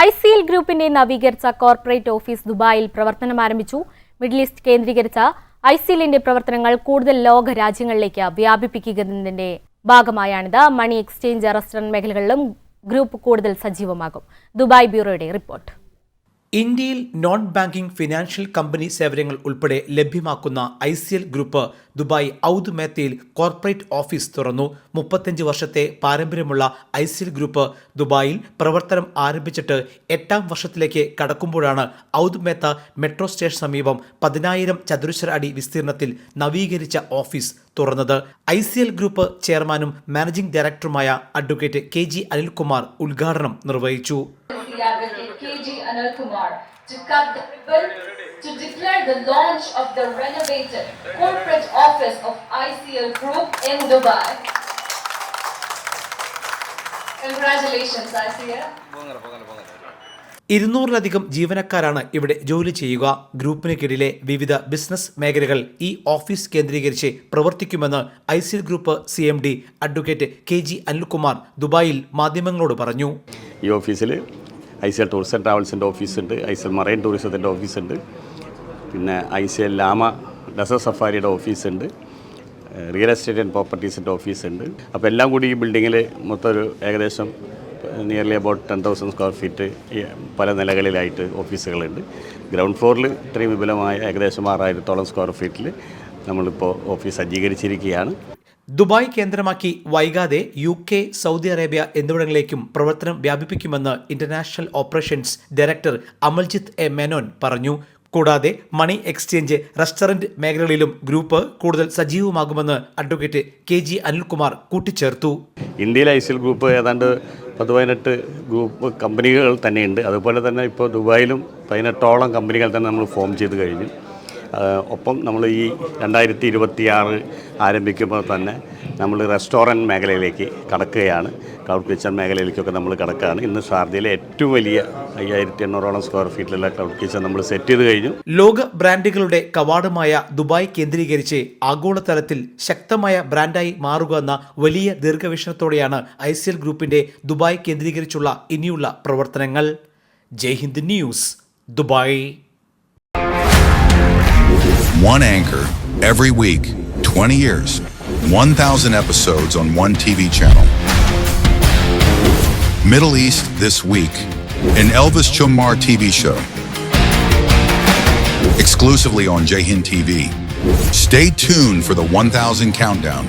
ICL ഗ്രൂപ്പിന്റെ നവീകരിച്ച corporate office ദുബായിൽ പ്രവർത്തനം ആരംഭിച്ചു. മിഡിൽ ഈസ്റ്റ് കേന്ദ്രീകരിച്ച ICLന്റെ പ്രവർത്തനങ്ങൾ കൂടുതൽ ലോക രാജ്യങ്ങളിലേക്ക് വ്യാപിപ്പിക്കുന്നതിന്റെ ഭാഗമായാണിത്. മണി എക്സ്ചേഞ്ച്, റെസ്റ്റോറന്റ് മേഖലകളിലും ഗ്രൂപ്പ് കൂടുതൽ സജീവമാകും. ദുബായ് ബ്യൂറോയുടെ റിപ്പോർട്ട്. ഇന്ത്യയിൽ നോൺ ബാങ്കിംഗ് ഫിനാൻഷ്യൽ കമ്പനി സേവനങ്ങൾ ഉൾപ്പെടെ ലഭ്യമാക്കുന്ന ICL ഗ്രൂപ്പ് ദുബായ് ഔദ് മേത്തയിൽ കോർപ്പറേറ്റ് ഓഫീസ് തുറന്നു. 35 വർഷത്തെ പാരമ്പര്യമുള്ള ICL ഗ്രൂപ്പ് ദുബായിൽ പ്രവർത്തനം ആരംഭിച്ചിട്ട് 8ാം വർഷത്തിലേക്ക് കടക്കുമ്പോഴാണ് ഔദ് മേത്ത മെട്രോ സ്റ്റേഷൻ സമീപം 10,000 ചതുരശ്ര അടി വിസ്തീർണത്തിൽ നവീകരിച്ച ഓഫീസ് തുറന്നത്. ICL ഗ്രൂപ്പ് ചെയർമാനും മാനേജിംഗ് ഡയറക്ടറുമായ അഡ്വക്കേറ്റ് KG അനിൽകുമാർ ഉദ്ഘാടനം നിർവഹിച്ചു. KG Anil Kumar to cut the ribbon to declare the launch of the renovated corporate office of ICL Group in Dubai. Congratulations, ICL. 200-ലധികം ജീവനക്കാരാണ് ഇവിടെ ജോലി ചെയ്യുക. ഗ്രൂപ്പിന് കീഴിലെ വിവിധ ബിസിനസ് മേഖലകൾ ഈ ഓഫീസ് കേന്ദ്രീകരിച്ച് പ്രവർത്തിക്കുമെന്ന് ICL group CMD advocate KG Anilkumar ദുബായിൽ മാധ്യമങ്ങളോട് പറഞ്ഞു. ഈ ഓഫീസിൽ ICL ടൂറിസം ആൻഡ് ട്രാവൽസിൻ്റെ ഓഫീസുണ്ട്, ICL മറൈൻ ടൂറിസത്തിൻ്റെ ഓഫീസുണ്ട്, പിന്നെ ICL ലാമ ഡെസേർട്ട് സഫാരിയുടെ ഓഫീസുണ്ട്, റിയൽ എസ്റ്റേറ്റ് ആൻഡ് പ്രോപ്പർട്ടീസിൻ്റെ ഓഫീസുണ്ട്. അപ്പോൾ എല്ലാം കൂടി ഈ ബിൽഡിങ്ങിൽ മൊത്തം ഒരു ഏകദേശം നിയർലി അബൌട്ട് 10,000 സ്ക്വയർ ഫീറ്റ് പല നിലകളിലായിട്ട് ഓഫീസുകളുണ്ട്. ഗ്രൗണ്ട് ഫ്ലോറിൽ ഇത്രയും വിപുലമായ ഏകദേശം 6,000-ഓളം സ്ക്വയർ ഫീറ്റിൽ നമ്മളിപ്പോൾ ഓഫീസ് സജ്ജീകരിച്ചിരിക്കുകയാണ്. ദുബായ് കേന്ദ്രമാക്കി വൈകാതെ UK, സൗദി അറേബ്യ എന്നിവിടങ്ങളിലേക്കും പ്രവർത്തനം വ്യാപിപ്പിക്കുമെന്ന് international operations director Amaljith A Menon പറഞ്ഞു. കൂടാതെ മണി എക്സ്ചേഞ്ച്, റെസ്റ്റോറന്റ് മേഖലകളിലും ഗ്രൂപ്പ് കൂടുതൽ സജീവമാകുമെന്ന് അഡ്വക്കേറ്റ് KG അനിൽകുമാർ കൂട്ടിച്ചേർത്തു. ഇന്ത്യയിലെ ICL ഗ്രൂപ്പ് ഏതാണ്ട് 18 ഗ്രൂപ്പ് കമ്പനികൾ തന്നെയുണ്ട്. അതുപോലെ തന്നെ ഇപ്പോൾ ദുബായിലും 18ഓളം കമ്പനികൾ തന്നെ നമ്മൾ ഫോം ചെയ്ത് കഴിഞ്ഞു. ഒപ്പം നമ്മൾ ഈ 2026 ആരംഭിക്കുമ്പോൾ തന്നെ നമ്മൾ റെസ്റ്റോറൻറ്റ് മേഖലയിലേക്ക് കടക്കുകയാണ്. ക്ലൗഡ് കിച്ചൺ മേഖലയിലേക്കൊക്കെ നമ്മൾ കടക്കുകയാണ്. ഇന്ന് ഷാർജയിലെ ഏറ്റവും വലിയ 5,800ഓളം സ്ക്വയർ ഫീറ്റിലുള്ള ക്ലൗഡ് കിച്ചൺ നമ്മൾ സെറ്റ് ചെയ്ത് കഴിഞ്ഞു. ലോക ബ്രാൻഡുകളുടെ കവാടമായ ദുബായ് കേന്ദ്രീകരിച്ച് ആഗോളതലത്തിൽ ശക്തമായ ബ്രാൻഡായി മാറുക എന്ന വലിയ ദീർഘവീക്ഷണത്തോടെയാണ് ICL ഗ്രൂപ്പിന്റെ ദുബായ് കേന്ദ്രീകരിച്ചുള്ള ഇനിയുള്ള പ്രവർത്തനങ്ങൾ. Jaihind news, Dubai. One anchor every week, 20 years, 1,000 episodes on one TV channel. Middle East This Week, an Elvis Chummar TV show. Exclusively on Jayhind TV. Stay tuned for the 1,000 countdown.